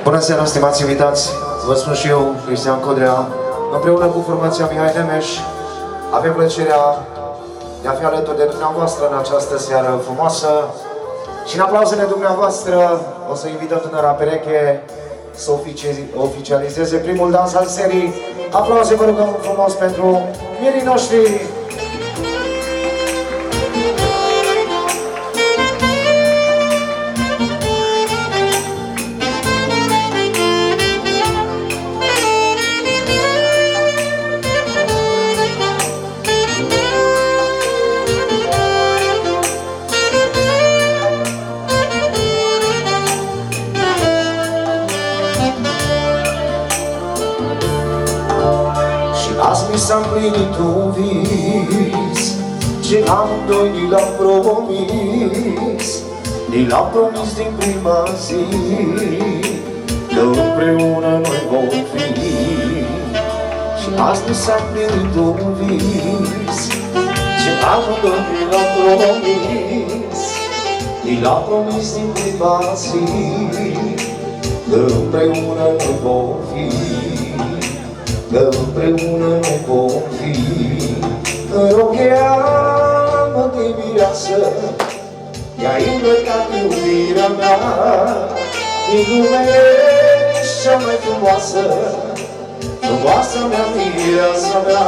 Bună seara, stimați invitați! Vă spun și eu, Cristian Codrea, împreună cu formația Mihai Nemes, avem plăcerea de a fi alături de dumneavoastră în această seară frumoasă și în aplauzele dumneavoastră o să invităm tânăra pereche să oficializeze primul dans al serii. Aplauze, vă rugăm frumos pentru mirii noștri! S-a împlinit un vis ce amândoi ni l-am promis. Ni l-am promis din prima zi că împreună noi vom fi. Și astăzi s-a împlinit un vis ce amândoi ni l-am promis. Ni l-am promis din prima zi că împreună noi vom fi. Că împreună ne vom fi. Rocheam de mireasă, i-a îmbrăcat iubirea mea din lume cea mai frumoasă, frumoasa mea, mireasa mea.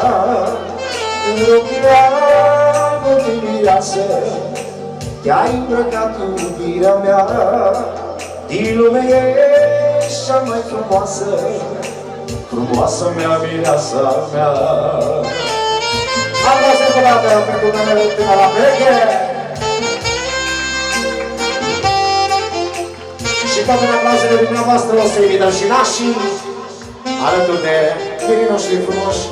Rocheam de mireasă, i-a îmbrăcat iubirea mea din lume cea mai frumoasă, frumoasa mea, mireasa mea. Aplauze încă o dată pentru numele tânăra pereche. Și tot în aplauzele dumneavoastră o să invităm și nașii alături de mirii noștri frumoși.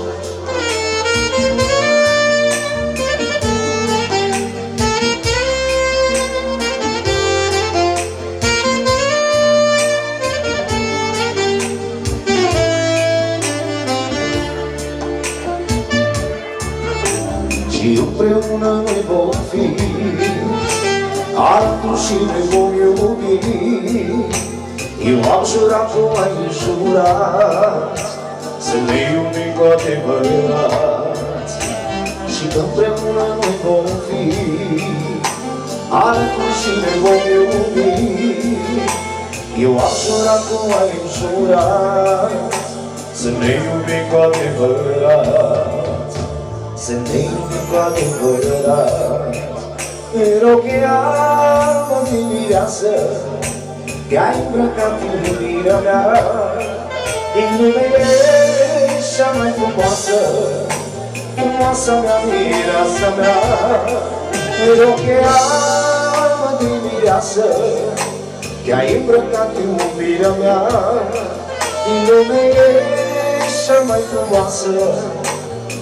Și împreună noi vom fi, altul și ne vom iubi. Eu am jurat, tu ai jurat, să ne iubim cu adevărat. Și împreună noi vom fi, altul și ne vom iubi. Eu am jurat, tu ai jurat, să ne iubim cu adevărat. Să ne iubim cu adevărat. Rocheam de mireasă, te-ai îmbrăcat iubirea mea din lume cea mai frumoasă, frumoasa mea, mireasa mea. Rocheam de mireasă, te-ai îmbrăcat iubirea mea din lume cea mai frumoasă,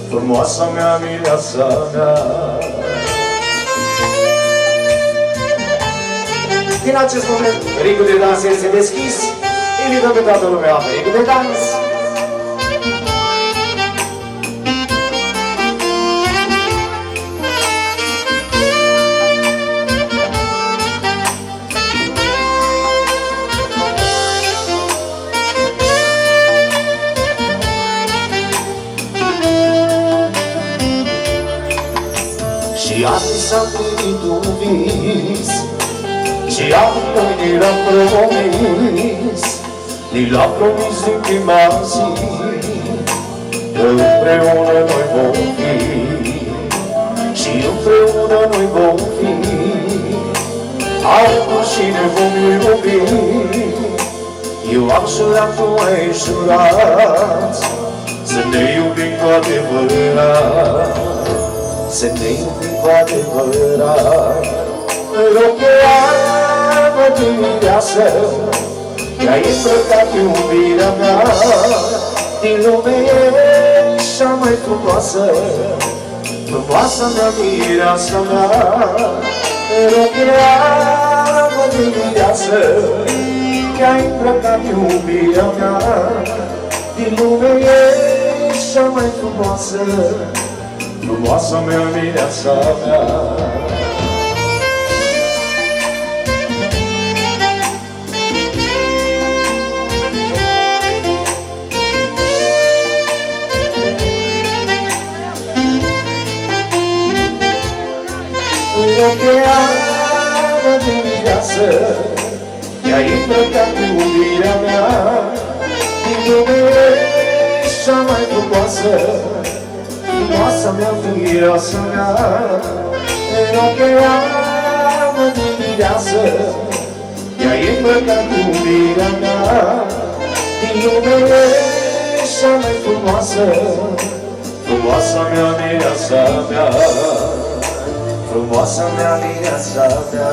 frumoasa mea, mireasa mea. Din acest moment, ringul de dans este deschis. Invităm pe toată lumea pe ringul de dans. Și astăzi s-a împlinit un vis ce amândoi ni l-am promis. Ni l-am promis din prima zi că împreună noi vom fi. Și împreună noi vom fi, altul și ne vom iubi. Eu am jurat, tu ai jurat, să ne iubim cu adevărat. Să ne iubim cu adevărat. Rocheam de mireasă, te-ai îmbrăcat iubirea mea din lume cea mai frumoasă, frumoasa mea, mireasa mea. Rocheam de mireasă, te-ai îmbrăcat iubirea mea din lume cea mai frumoasă, frumoasa mea, mireasa mea. I-ai îmbrăcat iubirea mea din lume ești cea mai frumoasă, frumoasa mea, frumoasa mea. În ochii mă dimineață i-ai îmbrăcat iubirea mea din lume ești cea mai frumoasă, frumoasa mea, mireasa mea, frumoasa mea, mireasa mea.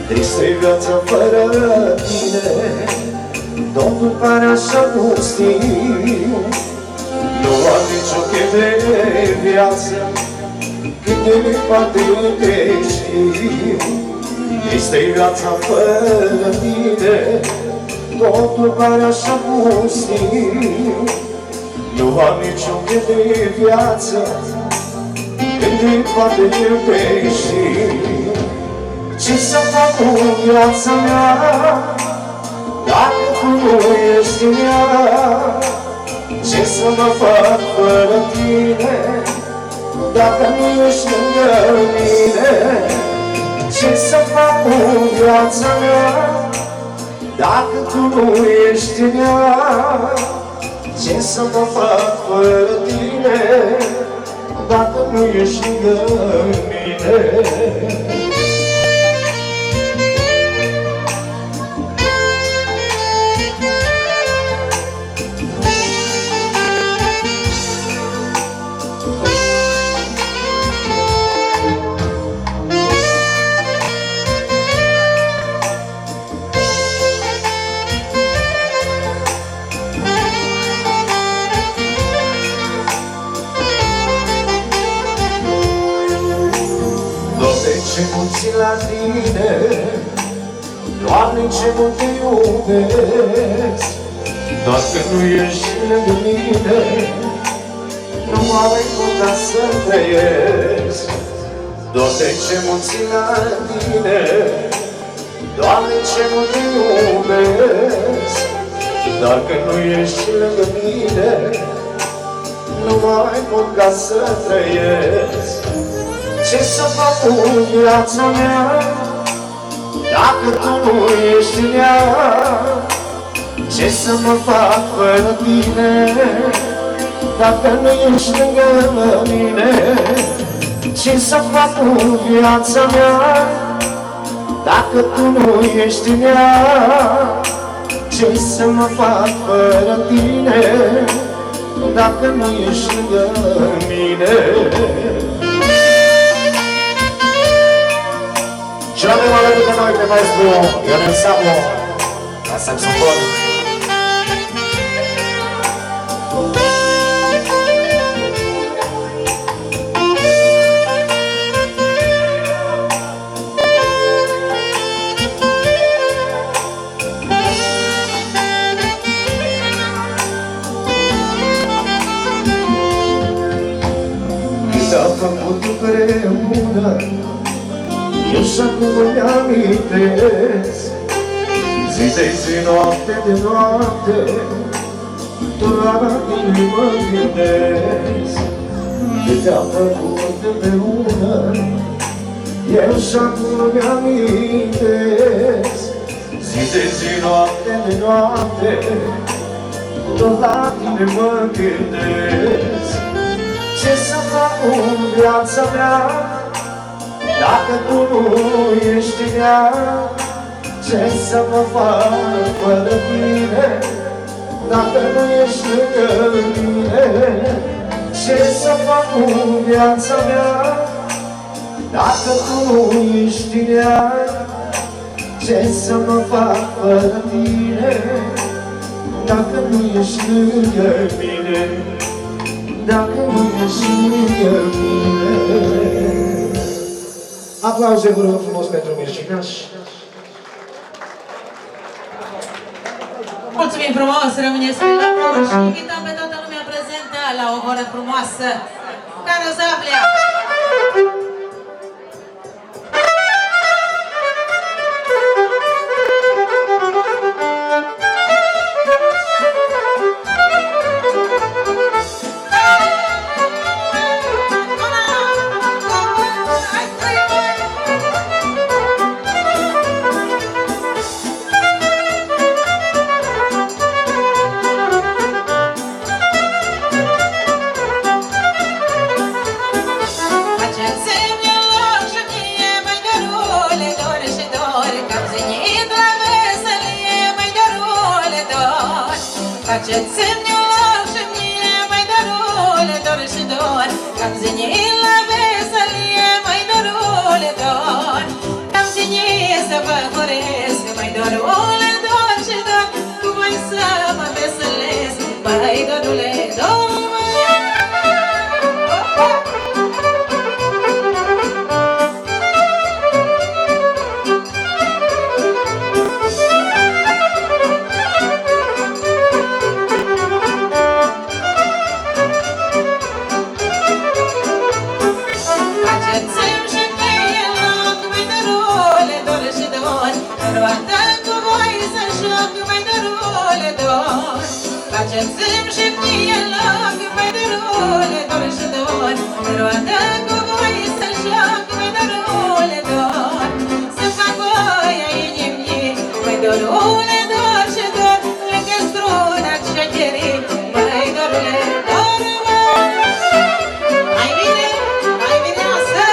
Tristă-i viața fără tine, Domnul pare așa pustiu. Nu am nicio chef de viață, cât de departe te știu. Tristă-i viața fără tine, Domnul pare așa pustiu. Nu am nicio chef de viață, cât de departe te știu. Ce să fac cu viața mea, dacă tu nu ești în ea? Ce să mă fac fără tine, dacă nu ești lângă mine? Ce să fac cu viața mea, dacă tu nu ești în ea? Ce să mă fac fără tine, dacă nu ești lângă mine? Ce mult țin la tine, Doamne, ce mult te iubesc. Doar că nu ești lângă mine, nu mai pot ca să trăiesc. Doamne, ce mult țin la tine, Doamne, ce mult te iubesc. Doar că nu ești lângă mine, nu mai pot ca să trăiesc. Ce să fac cu viața mea, dacă tu nu ești în ea? Ce să mă fac fără tine, dacă nu ești lângă mine? Ce să fac cu viața mea, dacă tu nu ești în ea? Ce să mă fac fără tine, dacă nu ești lângă mine? Și l-avem alături de noi pe maestru Ionel Samu la saxofon. Cât am făcut împreună, eu și acum îmi amintesc, zi de zi, noapte de noapte, doar la tine mă gândesc. Cât am făcut împreună, eu și acum îmi amintesc, zi de zi, noapte de noapte, doar la tine mă gândesc. Ce să fac cu viața mea, dacă tu nu ești în ea? Ce să mă fac fără tine, dacă nu ești lângă mine? Ce să fac cu viața mea, dacă tu nu ești în ea? Ce să mă fac fără tine, dacă nu ești lângă mine? Dacă nu ești lângă mine? Aplauze, vă rog frumos pentru Mircinaș. Mulțumim frumos, rămâneți pe locuri și invităm pe toată lumea prezentă la o oră frumoasă. Carozablea! Faceți-mi un loc și mie, mai dorule, dor și dor, cam zinii la veselie, mai dorule, dor, cam zinii să vă horesc, mai dorule, dor și dor, cu voi să mă veselesc, mai dorule, dor. Faceți-mi și mie loc, mai dorule, dor și dor, roată cu voi să joc, mai dorule, dor, să fac voia inimii, mai dorule, dor și dor, lângă struna șecherii, mai dorule, dor, mai bine asta!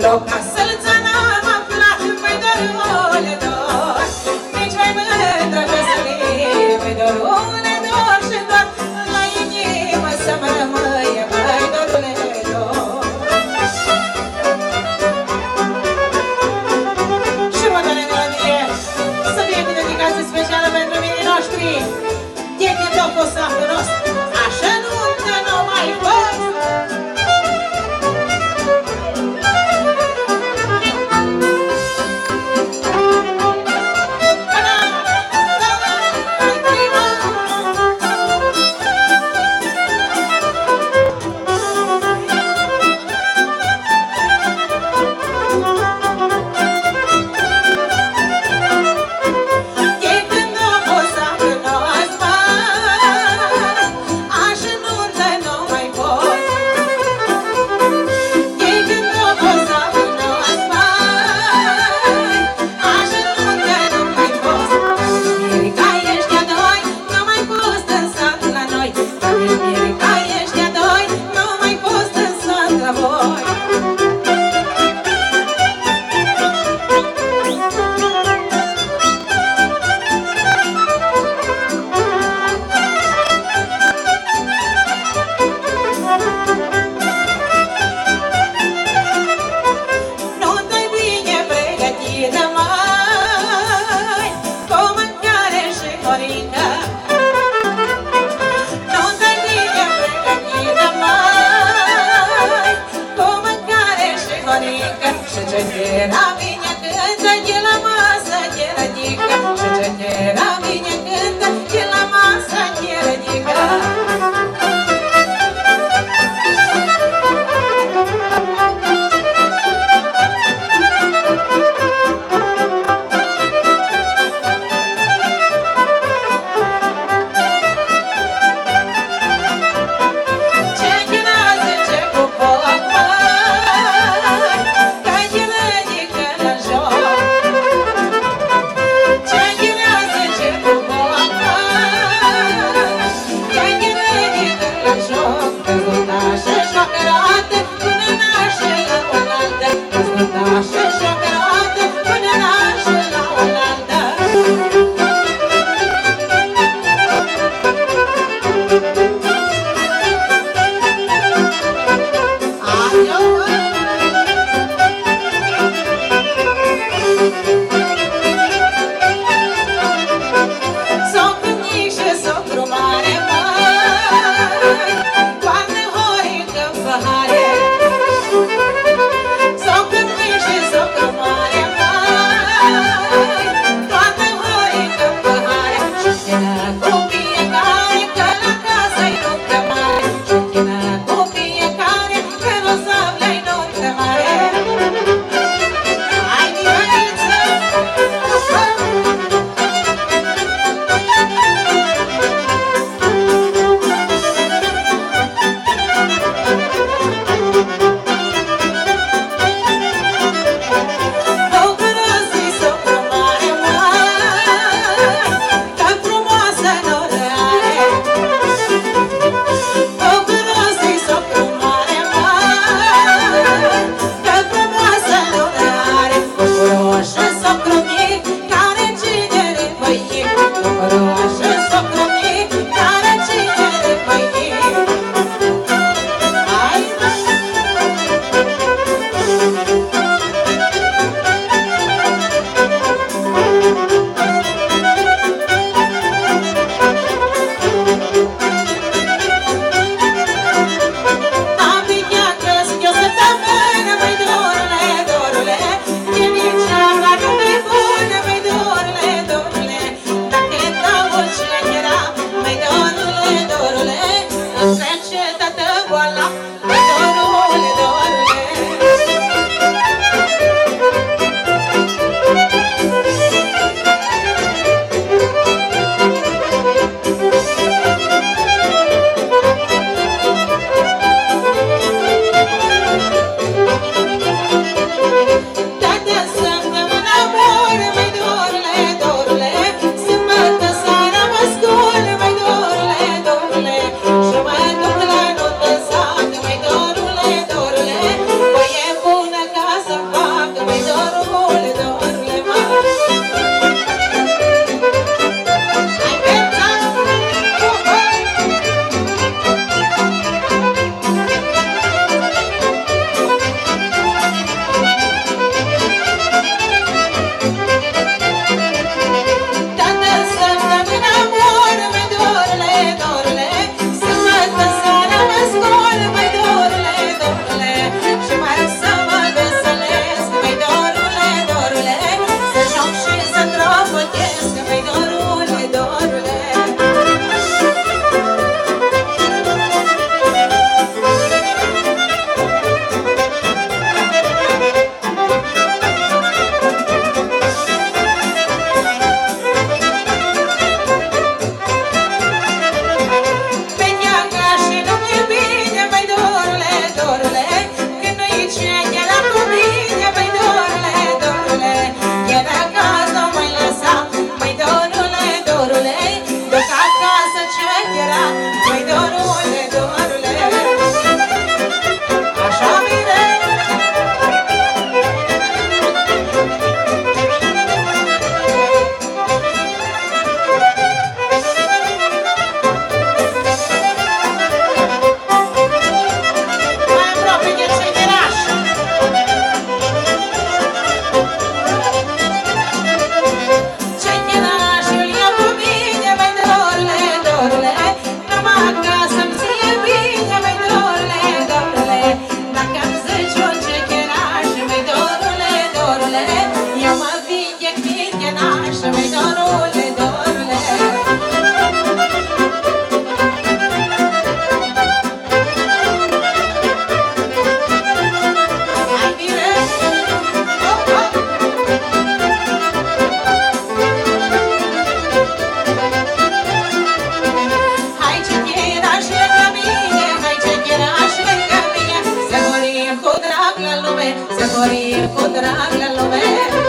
ca sălțana am aflat, mai dorule dor, nici mai mândră veselie, mai dorule dor și dor, la inimă să-mi rămâie, mai dorule dor. Și următoarea melodie să fie cu dedicație specială pentru minii noștri, Tiene topo sahnos, așa nu mai fost. drag la lume.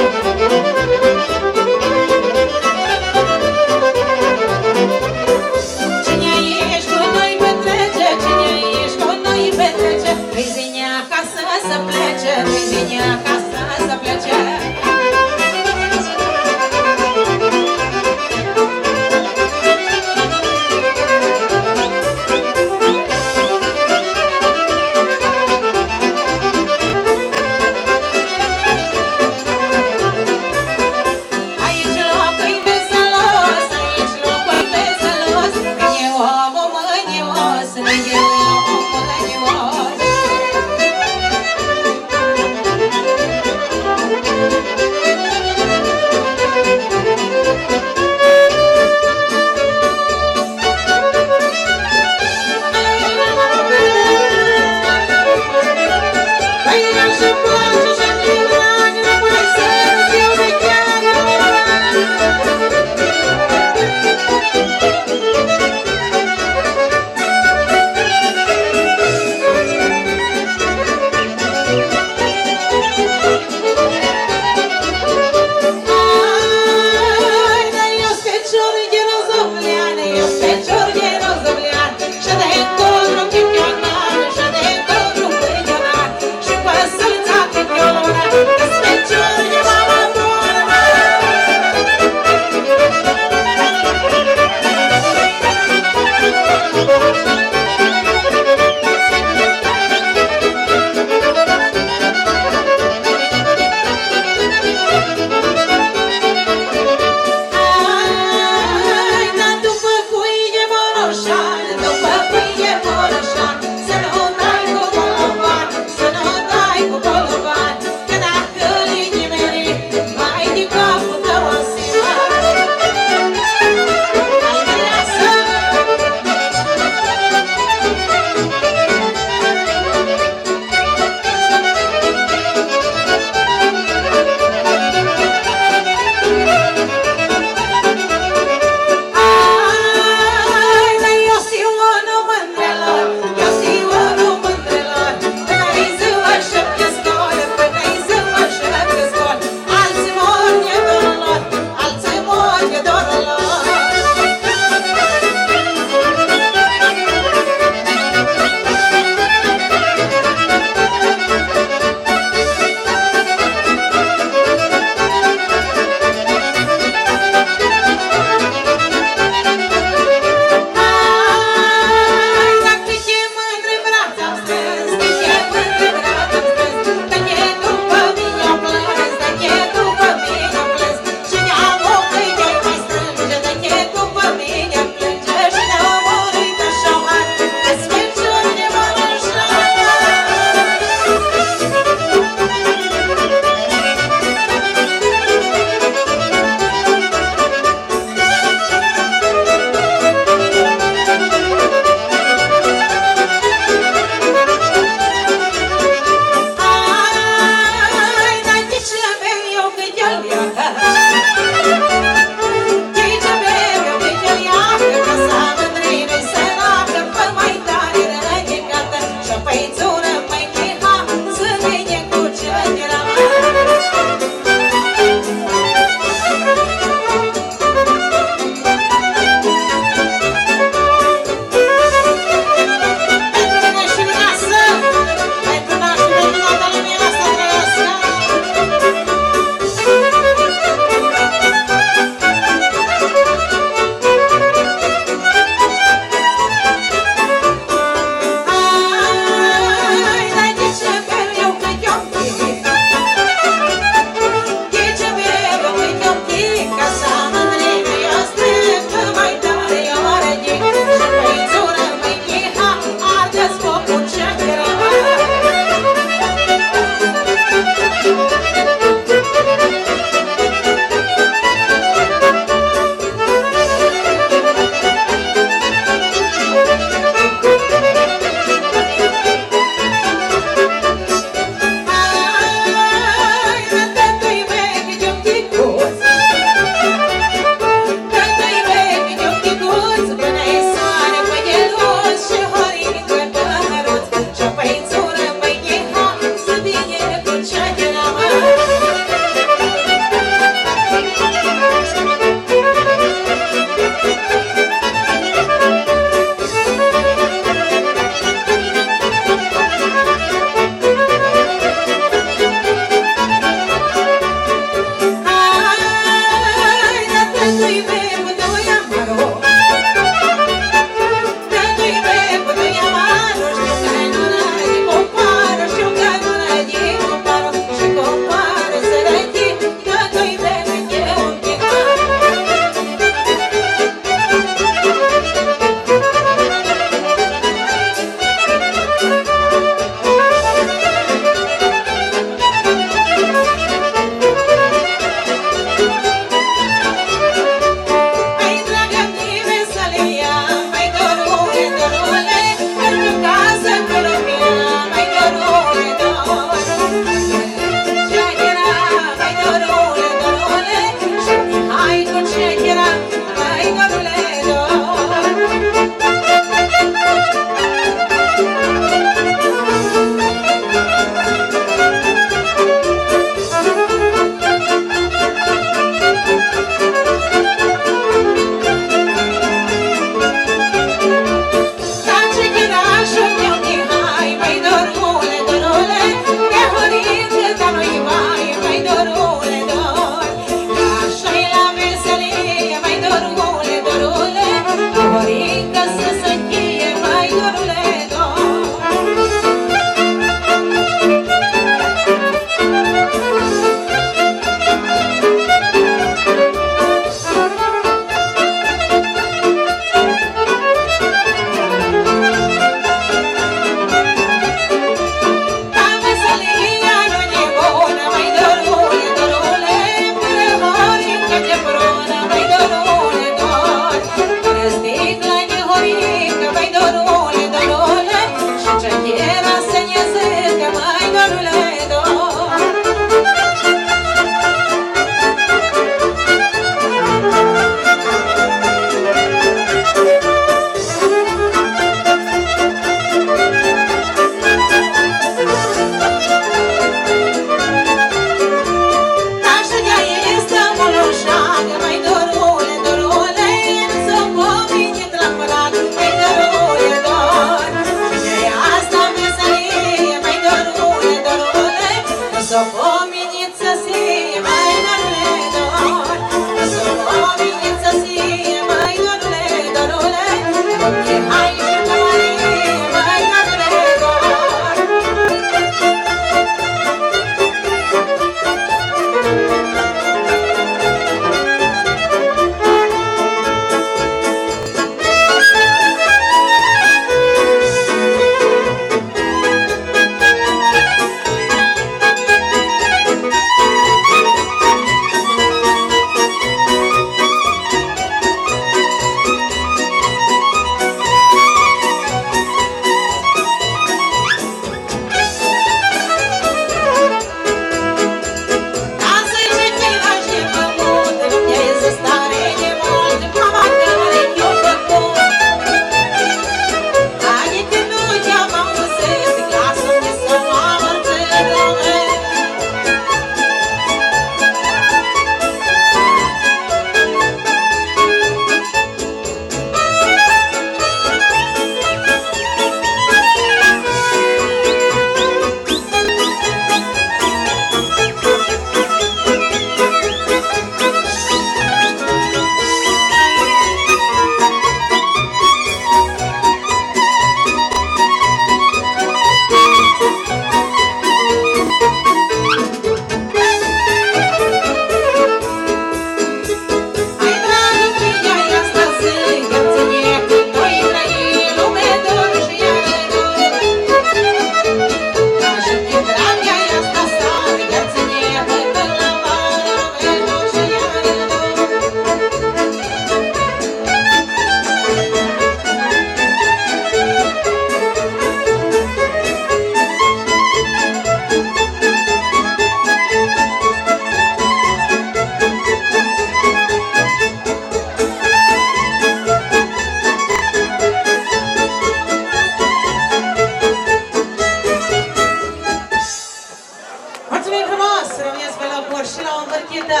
și la o învârchită.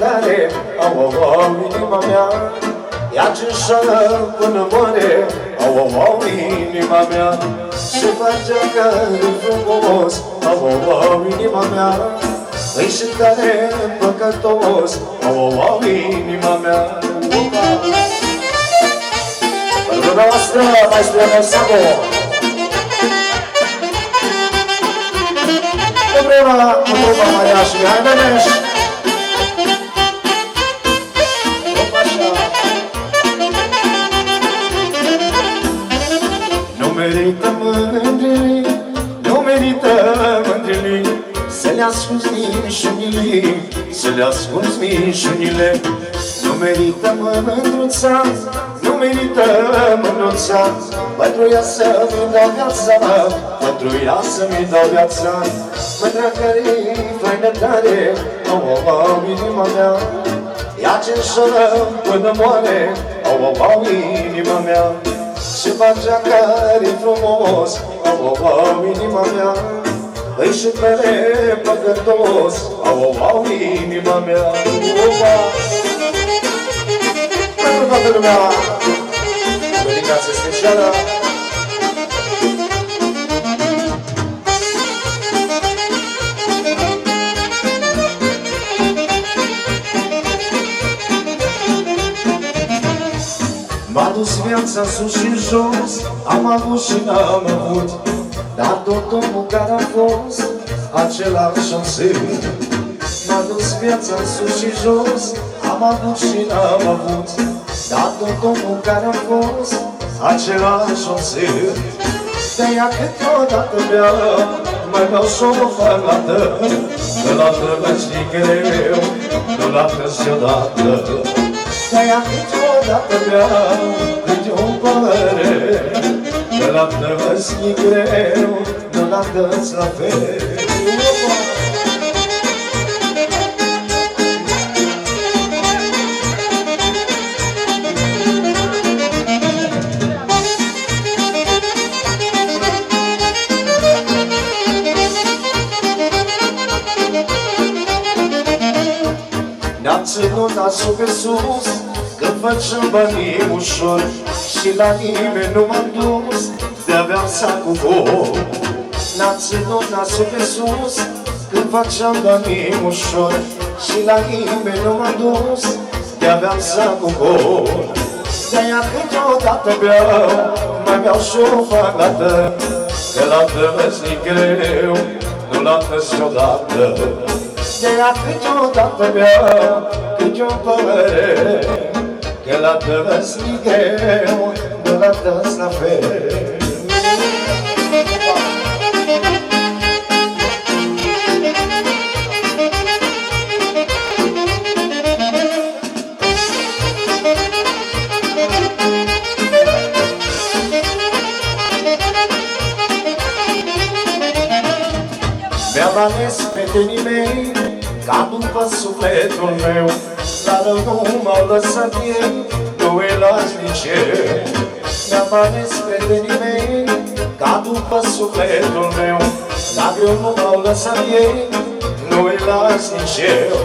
tare, au, au, au, inima mea. Ea ce-nșală până moare, au, au, au, inima mea. Și face care frumos, au, au, au, inima mea. Îi și tare păcătos, au, au, au, inima mea. Pentru dumneavoastră, mai spre Mosamo. Problema Maria și Mihai Beneș. Nu merită mândrii, nu merită mândrii, să le ascunzi mișunile, să le ascunzi mișunile. Nu merită mândruța, nu merită mândruța, pentru ea să-mi dau viața, pentru ea să-mi dau viața. Mândra care-i faină tare, au, au, au, inima mea. Ea ce-nșoră până moare, au, au, au, inima mea. Și facea care-i frumos, au, au, au, inima mea. Îi și mere păcătos, au, au, au, inima mea. Pentru toată lumea, dedicație specială. M-a dus viața sus și jos, am avut și n-am avut, dar tot omul care a fost, același am simt. M-a dus viața sus și jos, am avut și n-am avut, dar tot omul care a fost, același am simt. De-aia câteodată beau, mai beau și-o farmată, că la tălă știi greu, nu la tăzi odată. De-aia câteodată beau, câte un părere, că la tăzi greu, nu la tăzi la fel. Ne-am ținut nasul pe sus, când făceam banii ușor, și la nimeni nu m-am dus, de-aveam sacul gol. Ne-am ținut nasul pe sus, când făceam banii ușor, și la nimeni nu m-am dus, de-aveam sacul gol. De-aia câteodată beau, mai beau și-o farmată, că la tăvăsni greu, nu la tăzi odată. De-aia câteodată beau, câte un părere, că la tăvăsni greu, nu la tăzi la fel. Mi-am ales prietenii mei, ca după sufletul meu, dar nu m-au lăsat ei, nu îi las nici eu. Mi-am ales prietenii mei, ca după sufletul meu, dar nu m-au lăsat ei, nu îi las nici eu.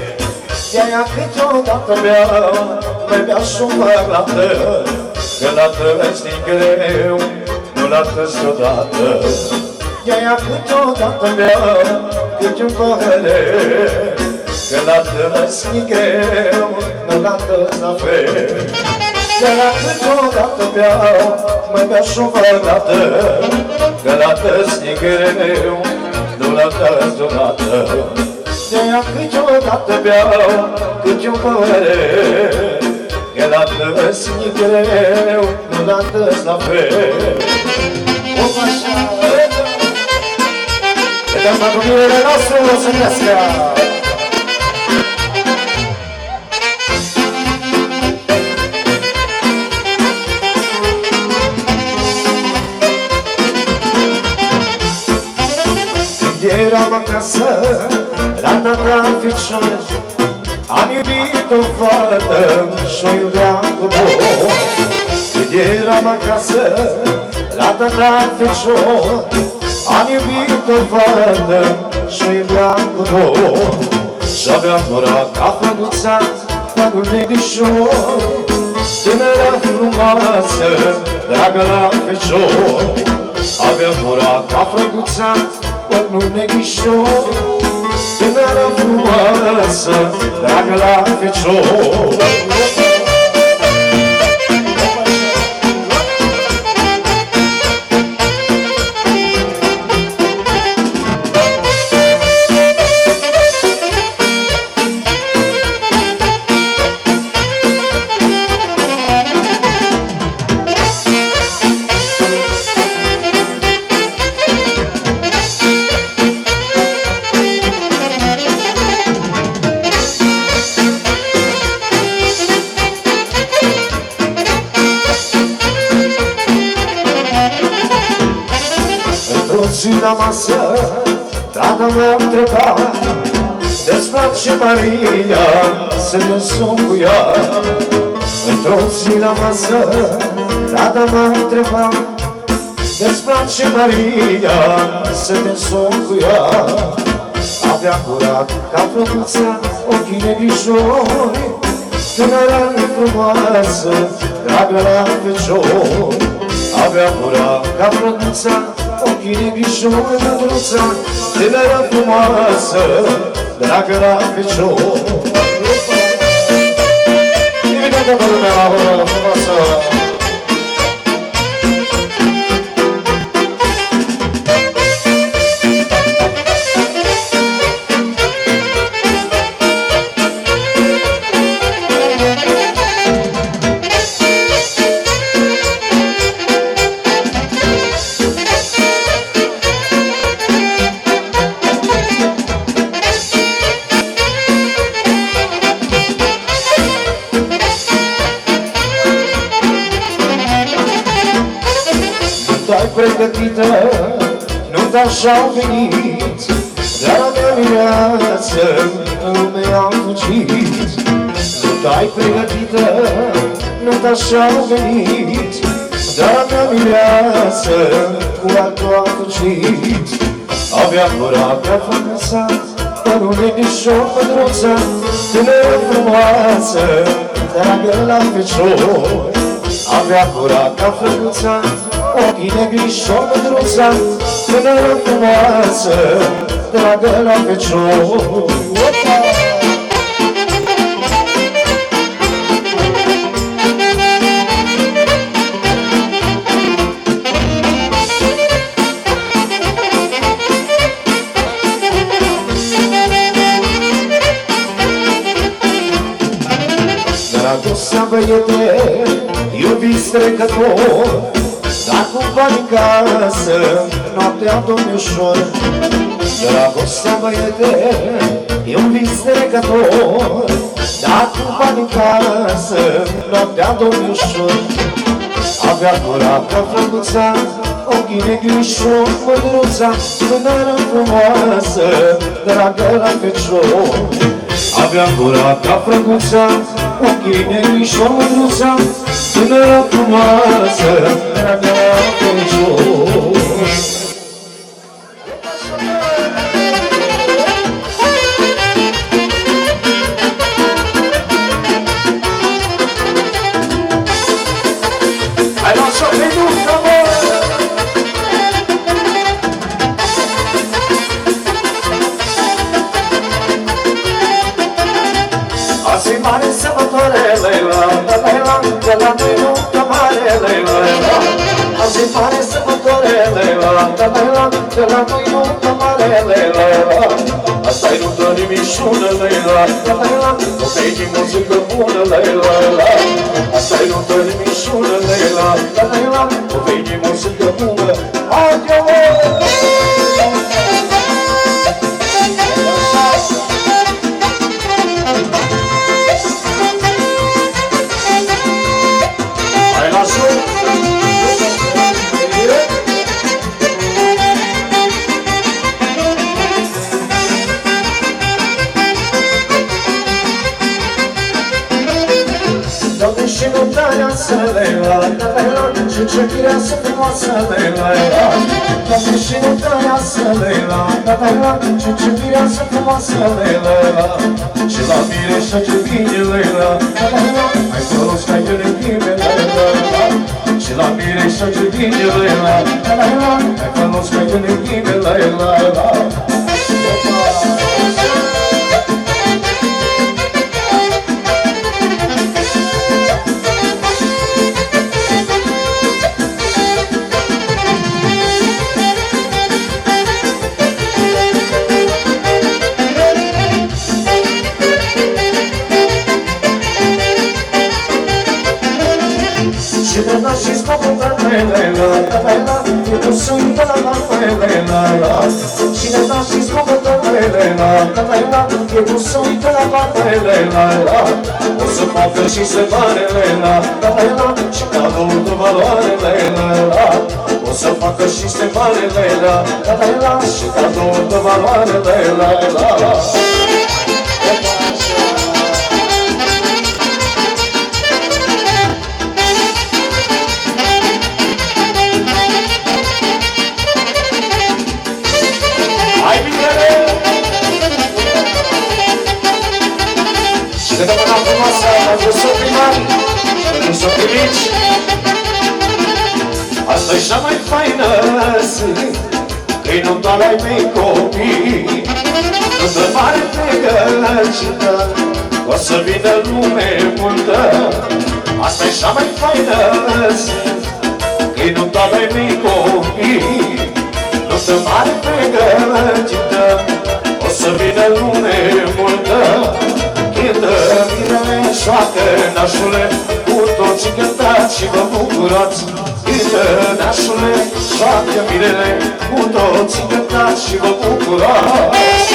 De-aia câteodată beau, mai beau și-o farmată, că la tăzi greu, nu la tăzi odată. De-aia câteodată beau, câte un părere, că la tăzi greu, nu la tăzi la fel. De-aia câteodată beau, mai beau și-o farmată, că la tăzi greu, nu la tăzi odată. De-aia câteodată beau, câte un părere, că la tăzi greu, nu la tăzi la fel. Opa, așa! Vedem la cuvintele noastre, o să crească! Când eram acasă, la tata ficior, am iubit o fată și-o iubeam cu dor. Când eram acasă, la tata ficior, am iubit o fată și-o iubeam cu dor. Și-avea gura ca făguța, pagul negrișor, tânăra frumoasă, dragă la fecior. Avea gura ca făguța, pagul negrișor, tânăra frumoasă, dragă la fecior. La masă, tata mea întreba desface Maria să ne sun cu ea. Într-o zi la masă, tata mea întreba desface Maria să ne sun cu ea. Avea curat ca flăcuța, ochii negrișori, tânăra frumoasă, dragă la fecior. Avea curat ca flăcuța, ochii negrișori, mândruța, tânără frumoasă, dragă la fecior. Imediat toată lumea la voră frumoasă. Pregătită, nu-ți așa-au venit, dar a mea mireață în lume am fugit. Nu te-ai pregătită, nu-ți așa-au venit, dar a mea mireață cu altul am fugit. Avea gura prea frumoasă, părul negrișor, mândruța, tânără frumoasă, dragă la fecior. Avea gura ca flăcuța, ochii negrișori, mândruța, tânără frumoasă, dragă la fecior. Dragostea băiete, iubiți trecător, dar cu bani în casă, noaptea domnișor. Dragostea băiete, iubiți trecător, dar cu bani în casă, noaptea domnișor. Avea gura ca flăcuța, ochii negrișori, mândruța, tânără frumoasă, dragă la fecior. Avea gura ca flăcuța, ochii negrișori, mândruța, tânără frumoasă, dragă la fecior. Hai lasă pe ducă, mă! Azi mare sărbătoare, Leila, Leila, de la noi nuntă mare, Leila. Azi mare sărbătoare, Leila, Leila, de la noi nuntă mare, Leila. Asta-i nuntă nimișună, Leila, Leila, o vei muzică bună, Leila. Asta-i nuntă nimișună, Leila, Leila, o vei muzică bună. Haide, mă! Doamne, și notarea să le la, și ce mireasă frumoasă le la, Doamne, și notarea să le la, și ce mireasă frumoasă le la, și la mire și ce vine le la, mai folos ca eu de ghime le la, și la mire și ce vine le la, mai folos ca eu de ghime le la. Și scopul de la, e tu sunt de la, și ne da și scopul de la, e tu sunt de la, o să facă și se pare la, și cadou de valoare la, o să facă și se pare la, și cadou de valoare la. Și de mâna frumoasă pentru soprimari, pentru soprimici. Asta-i cea mai faină zi, că-i nunta-l ai mei copii. Nuntă mare pregăcită, o să vină lume multă. Asta-i cea mai faină zi, că-i nunta-l ai mei copii. Nuntă mare pregăcită, o să vină lume multă. Cântă, mirele, șoacă, nașule, cu toții cântați și vă bucurați. Cântă, nașule, șoacă, mirele, cu toții cântați și vă bucurați.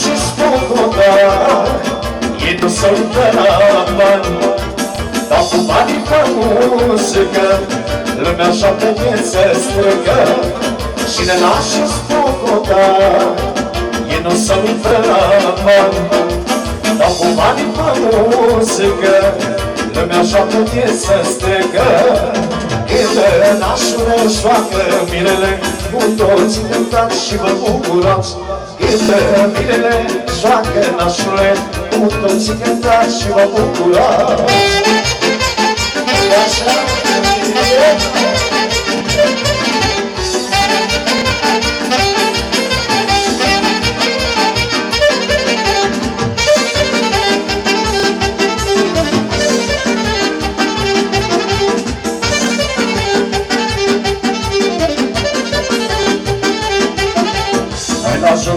Și spogoda, e nu să uită la bani, dar cu banii pe muzică, lumea așa pe viață strigă. Și nena și spogoda, e nu să uită la bani, dar cu banii pe muzică, lumea așa pe viață strigă. Cântă, nașule, șoacă, mirele, cu toții cântați și vă bucurați. Cântă, mirele, joacă, nașule, cu toții cântați și vă bucurați. Așa,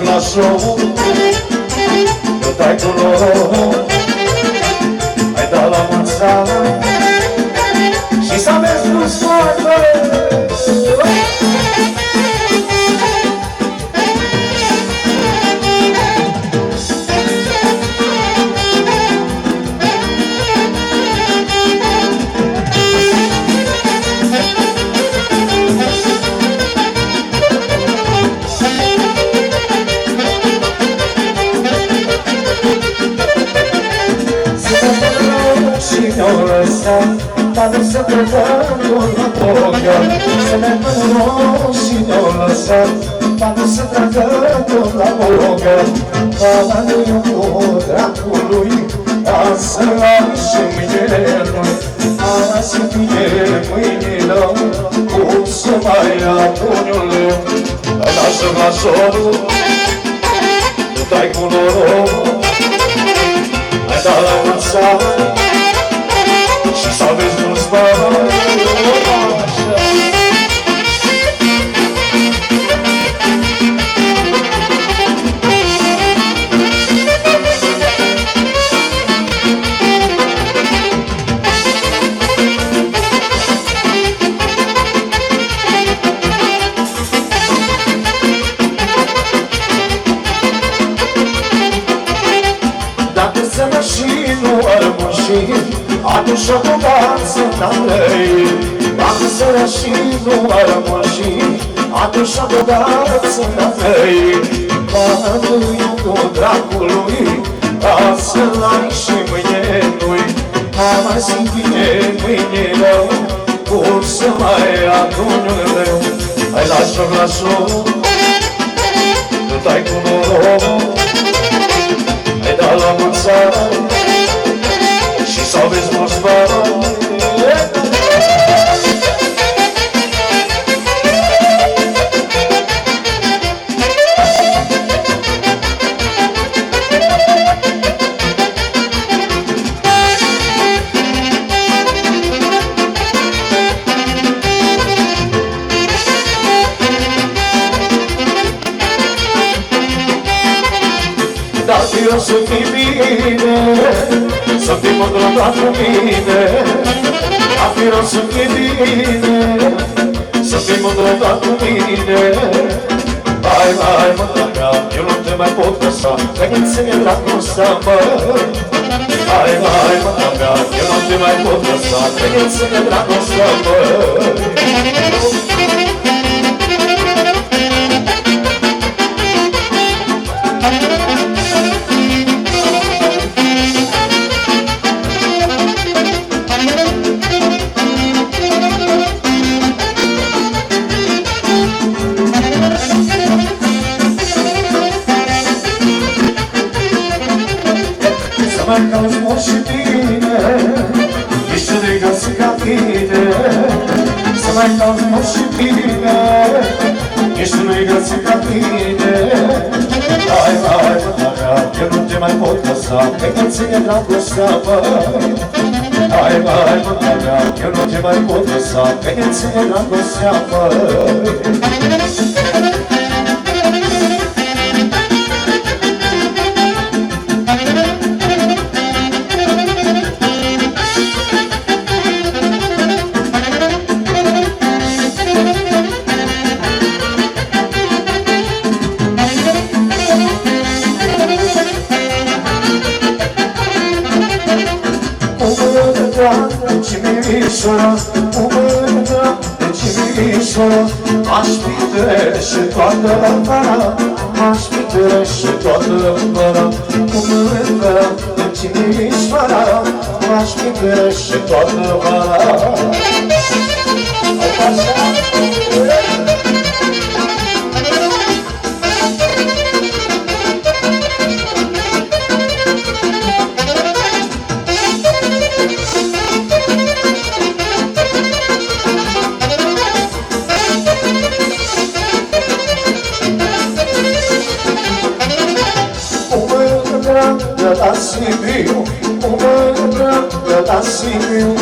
la show, eu dai cu lor, hai da la mulți ani și să mergi cu soartă. Dar nu se trăgăm la bocă, să ne până și ne-o lăsăm. Dar nu se trăgăm la bocă, mama nu iubă dracului, să am și mâine noi. Mama să fie mâine rău, cum să mai ia puniul meu. Lasă-mă sorul, nu dai cu noroc, hai da la mulți ani și să aveți mulți bani. Atunci o bogat sunt Andrei, am sărat și nu a rămas și atunci o bogat sunt Andrei. Mănâncă dracului, azi l-ai și mâine nu-i. Azi bine, mâine rău, cum să mai adun rău. Hai la joc, la joc, nu dai cu noroc. Hai da la mulți ani și să aveți mulți bani. Eu să fii bine, să fii mândrat cu mine. Ar fi rău să fii bine, să fii mândrat cu mine. Hai, hai, mândra mea, eu nu te mai pot lăsa, veniți-ne dragostea, mă. Hai, hai, mândra mea, eu nu te mai pot lăsa, veniți-ne dragostea, mă. Mai cauți mult și bine, ești de găsi ca tine. Să mai cauți mult și bine, ești de găsi ca tine. Hai, hai, mâna mea, eu nu te mai pot lăsa, pe când ține dragostea, măi. Hai, hai, mâna mea, eu nu te mai pot lăsa, pe când ține dragostea, măi. Aș fi trece toată vara, aș fi trece toată vara, cu mândra în Timișoara, aș fi trece toată vara. Da Sibiu, da Sibiu,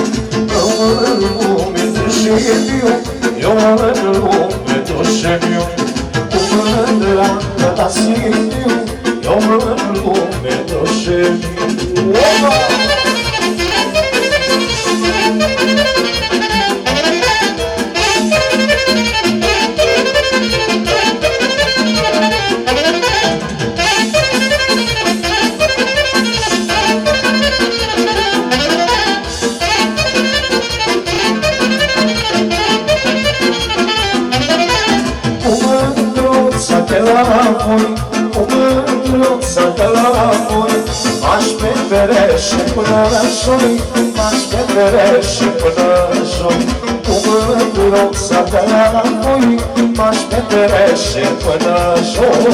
eu în lume dușeniu, eu în lume dușeniu. Cu mândra da Sibiu, eu în lume dușeniu. Cu mândruța de la voi, m-aș petre și până la joi, m-aș petre și până la joi. Cu mândruța de la voi, m-aș petre și până la joi.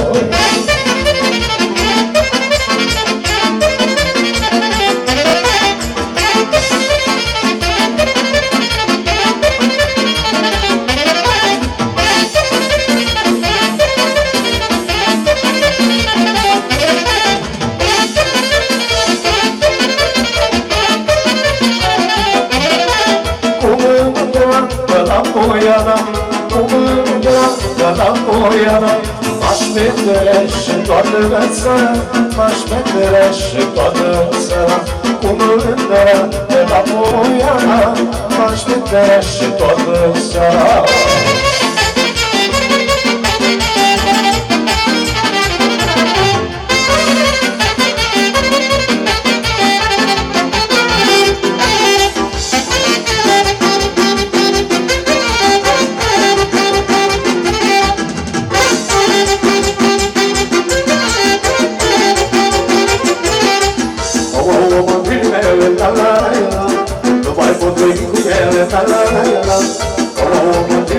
M-aș petre și toată țara, m-aș petre și toată țara. Cu mândra de la Poiana, m-aș petre și toată țara.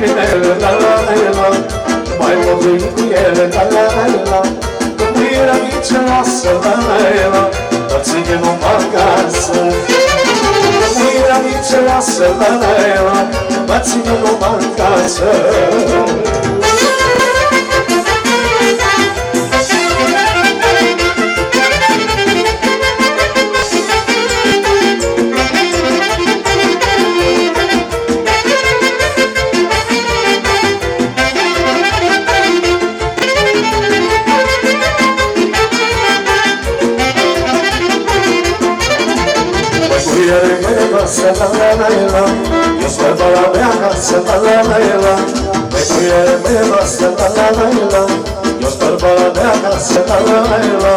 bine, la la la la. Mai mă vin cu ele, la la la la. Iubirea mică lasă, la la la. Dar ține-mă acasă. Iubirea mică lasă, la la la. Dar ține-mă acasă. La la la la, eu sper la mea casă, la la la la. Pe cuiere mea noastră, la la la la. Eu sper la mea casă, la la la la.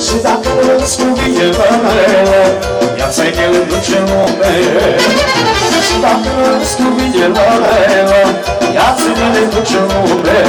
Și dacă îți cuvine, la la la, ia-ți-ai de îl duce în lume. Și dacă îți cuvine, la la la, ia-ți-ai de îl duce în lume.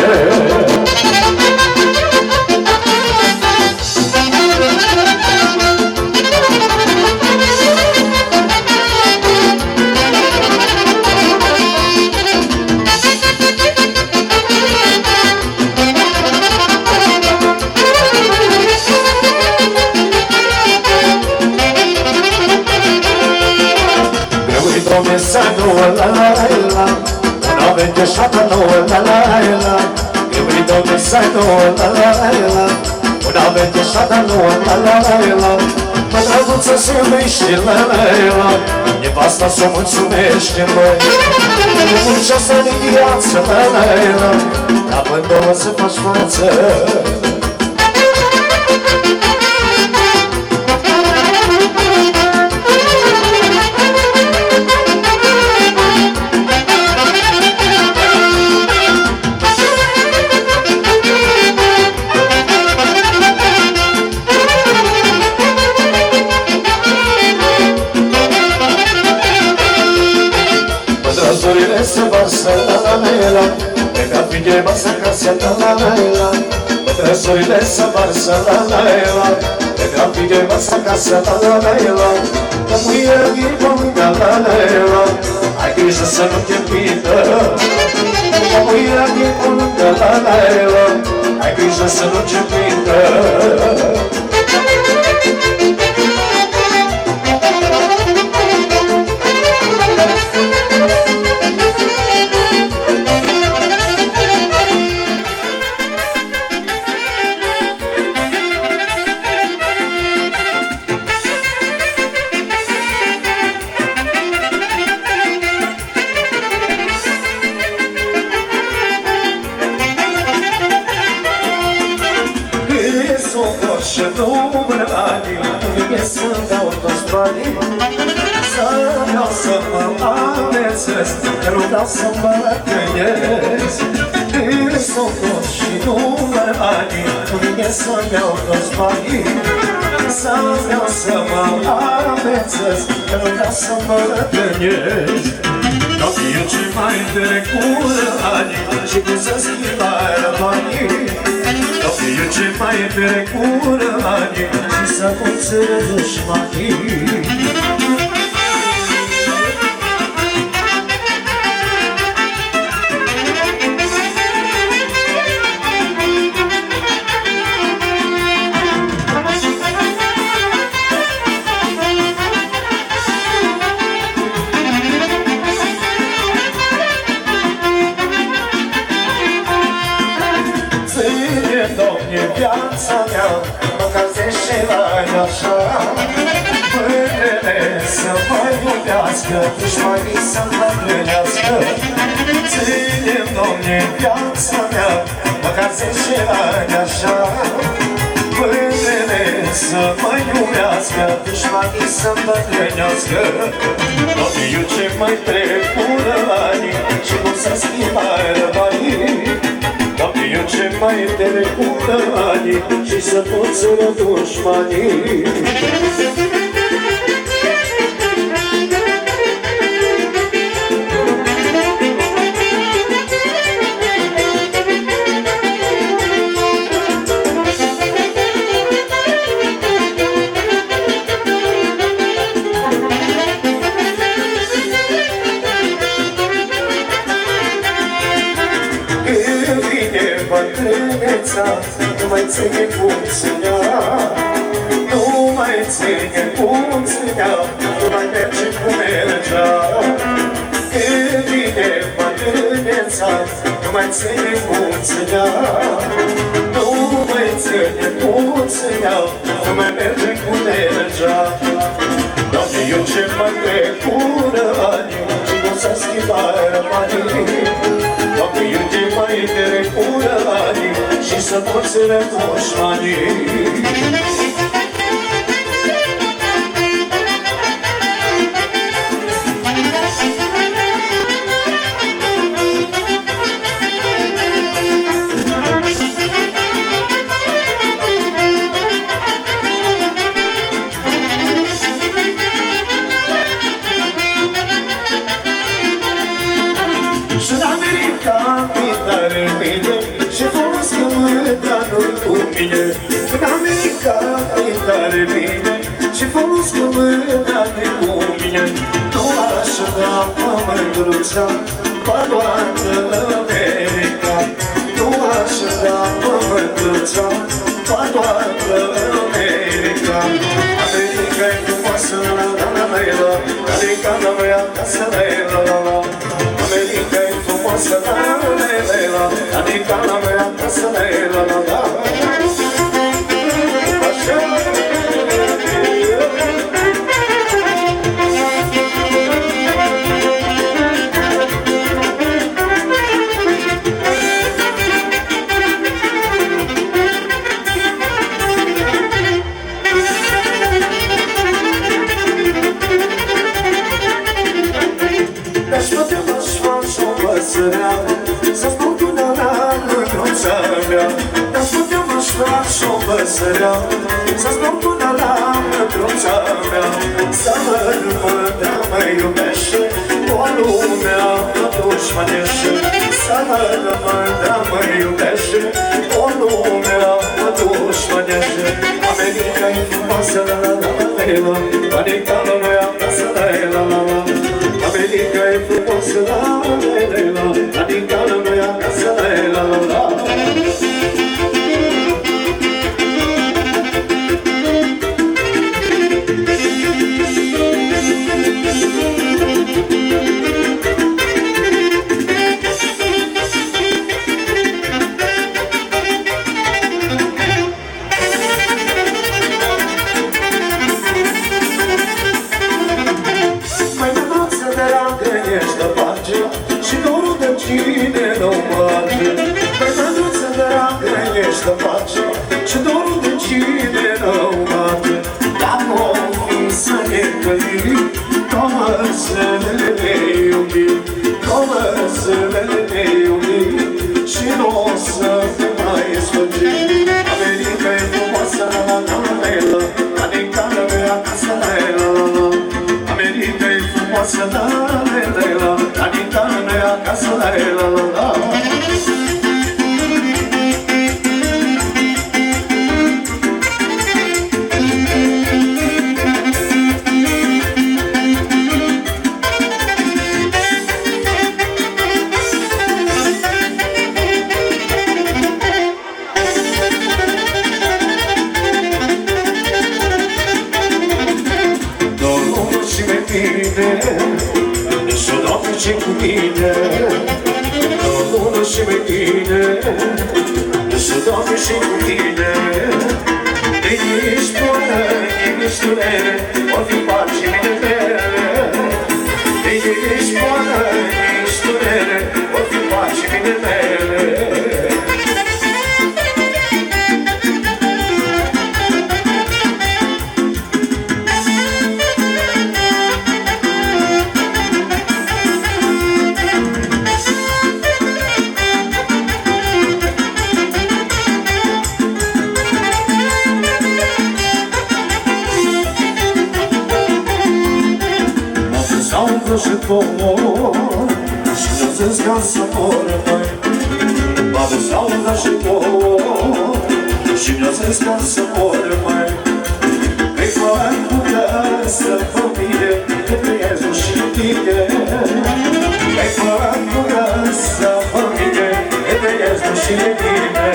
La la la, una venteșată nouă, la la la. Iubit o mesai nouă, la la la. Una venteșată nouă, la la la. Mă drăguță se iubește, la la la. Nevasta s-o mulțumește, măi. Nu munceasă de viață, la la la. La pândouă să faci față. Se varsă, la la la la. Pe capine masă casă, la la la la. Pătrăsurile se varsă, la la la. Pe capine masă casă, la la la la. Că muie vii pe mâna, la la la. Ai grijă să nu te prindă. Că muie vii pe mâna, la la la. Ai grijă să nu te prindă. Și nu-mi ani, mie să-mi dau toți banii. Să-mi dau să mă amețesc, că nu dau să mă tăiesc. Mie s-o tot și nu-mi ani, mie să-mi dau toți banii. Să-mi dau să mă amețesc, că nu dau să mă tăiesc. Dar fie ce mai trecură ani și cum să schimbară banii. Eu ce mai trecură ani și să puțără dușmanii. Viața mea, măcar 10 ani așa. Pânele să mă iubească, dușmanii să mă gândească. Ține-mi, Doamne, viața mea, măcar 10 ani așa. Pânele să mă iubească, dușmanii să mă gândească. Doamne, eu ce mai trecură ani și cum să schimbară banii. Doamne, eu ce mai trecură ani și să puțără dușmanii. viața nu mai ține puținea, nu mai ține puținea, nu mai merge cu mergea. Când vine bătrâneța, nu mai ține puținea, nu mai ține puținea, nu mai merge cu mergea. Doamne, eu ce mă trecură ani și nu s-a schimbat banii. Doamne, eu ce mai trecură ani și să poți rătoși banii. În America e tare bine și frumos că mâna-te cu mine. Nu aș da mândruța pa toată America, nu aș da mândruța pa toată America. America e frumoasă, la-la-la-la-la, America-na mea casă-la-la-la-la. America e frumoasă, la-la-la-la-la, America-na mea casă-la-la-la-la. Să-ți spun tu de-ala mândruța mea, dar spune m-aș vrea și-o păsărea. Să-ți spun tu de-ala mândruța mea, să mă mă iubește o lumea mă dușmănește. Să mă iubește o lumea mă dușmănește. America-i frumoasă, la-la-la-la-la, America-na mea casă-la-la-la-la. America-i frumoasă, la-la-la-la-la, America-na mea casă-la-la-la-la. Și dorul de cine nu bate, mai mândruță dragă ești de pace, și dorul de cine nu bate. Dacă o fi să ne călim, comăsele ne iubim, comăsele ne iubim, și nu o să te mai sfârșim. America e frumoasă, la-la-la-la-la, America-na mea casă-la-la-la-la. America e frumoasă, la-la-la-la-la, America-na mea casă-la-la-la-la. Și Doamne ce cu mine, Domnul și pe tine, și Doamne și cu tine. Ești bună, ești durere, o fi pace mele. Ești bună, ești durere, o fi pace mele. Și nu zis ca să mor mai, m-a dus la una și mor. Și nu zis ca să mor mai, îi fac putea să fă mine, că trăiesc și tine. Îi fac putea să fă mine, că trăiesc și tine.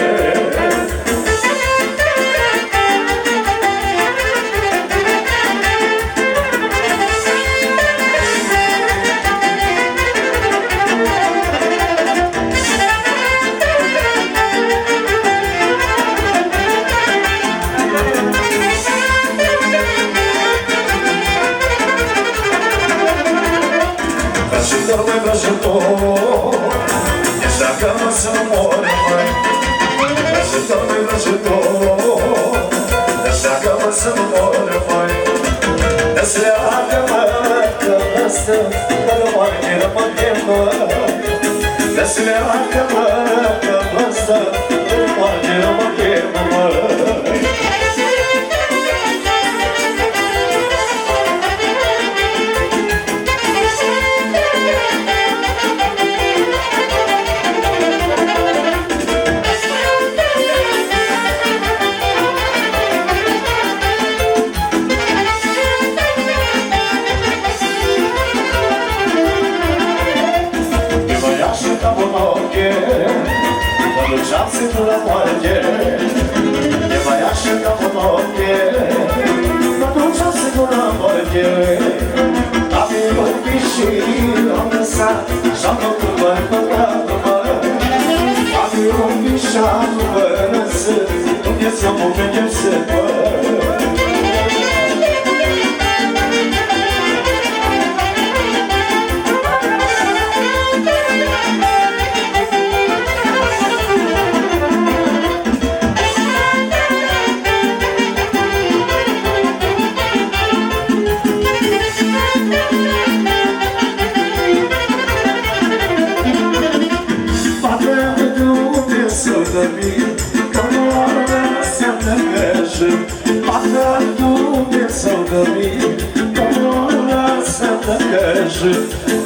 Leagă-mă să mor, măi, ajută-mă, ajutor. Leagă-mă să mor, măi, leagă-mă, că asta, că rămâne, măi. Leagă-mă, că asta, rămâne, măi. Duceam-se la moarte, e mai așa ca o noapte. Mă duceam-se la moarte, am iubit și am lăsat și-am făcut bărbătat-mă. Am iubit și-am lăsat, Dumnezeu mă pedepse-mă.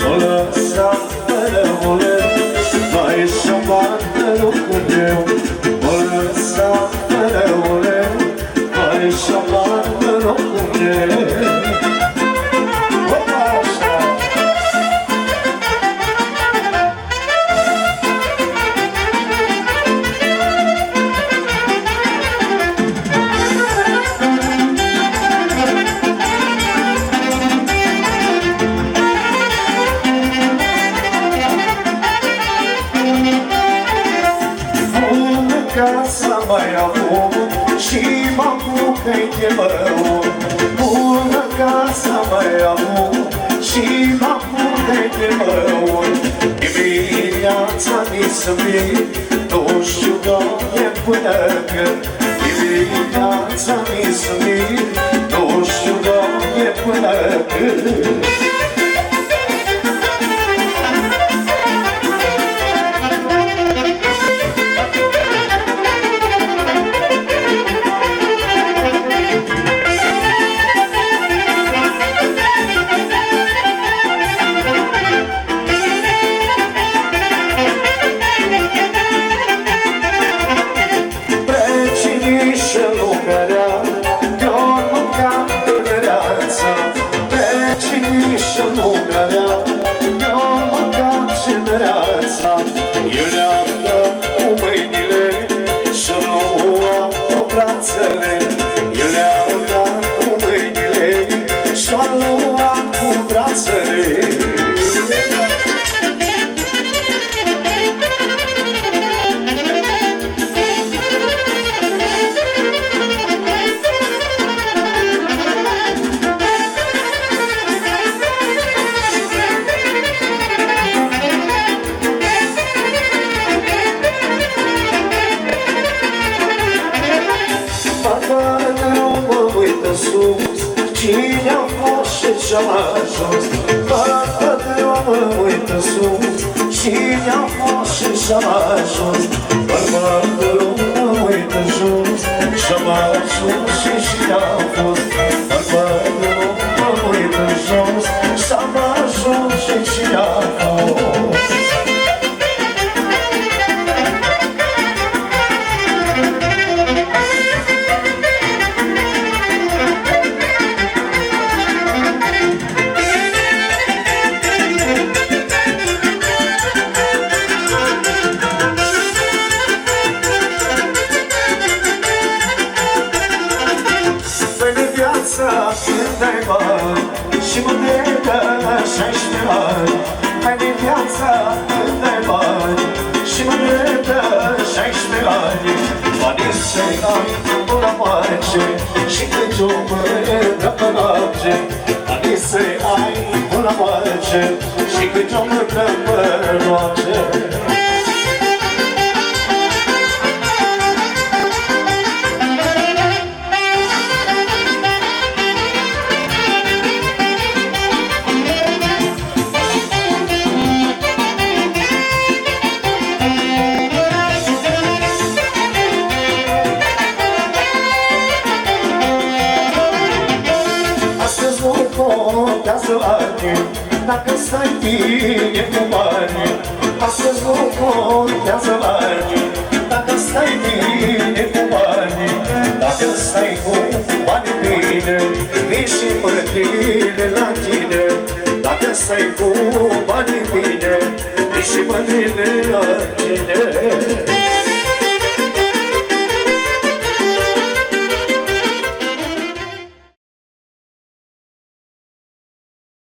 O lăsa răule, mai șabat lucrul meu. O lăsa răule, mai șabat lucrul meu. Bună casa mai am și m-am mutat de măur. Dimineața mi-s vii, nu știu doamne până când. Dimineața mi-s vii, nu știu doamne până când. Cine-a fost și ce-a ajuns, bărbatul mă uită sus. Cine-a fost și ce-a ajuns, bărbatul mă uită jos. Și-a ajuns și cine-a fost, bărbatul mă uită jos. Și-a ajuns și cine-a fost. Și mă dă 16 ani. Hai de viața când ai bani. Și mă dă 16 ani. Banii să-i ai până la moarte. Și când o mână pe noapte. Banii să-i ai până la moarte. Și când o mână pe noapte. Dacă stai bine cu bani, astăzi nu contează bani. Dacă stai bine cu bani, dacă stai cu bani bine, vii și mândrile la tine. Dacă stai cu bani bine, vii și mândrile la tine.